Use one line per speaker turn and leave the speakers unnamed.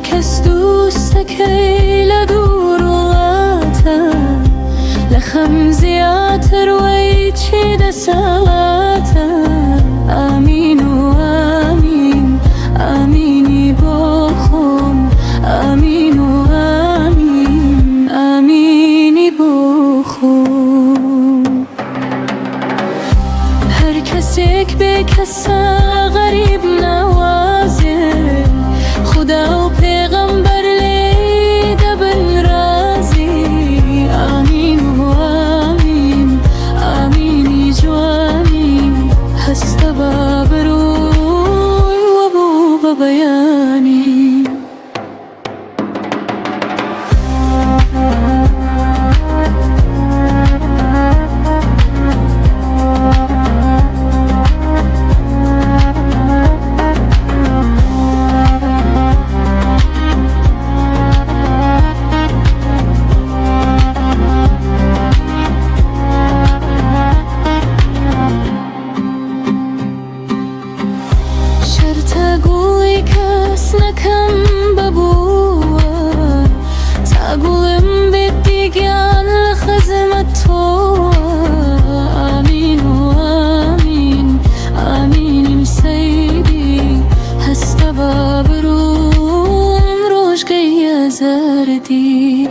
کس دوست که لدور وغاتا لخم زیاتر وی چی دسالاتا آمین و آمین آمینی بخون آمین و آمین آمینی بخون هر کس یک به کسا غریب نوازه خدا و پیغمبر لیده بن رازی آمین و آمین آمینی جوانی هست بابروی و بو ببیانی نکم ببوار تقولم بدیگان لخزمت تو آمین و آمین آمین سیدی هست بابروم روش گی زردی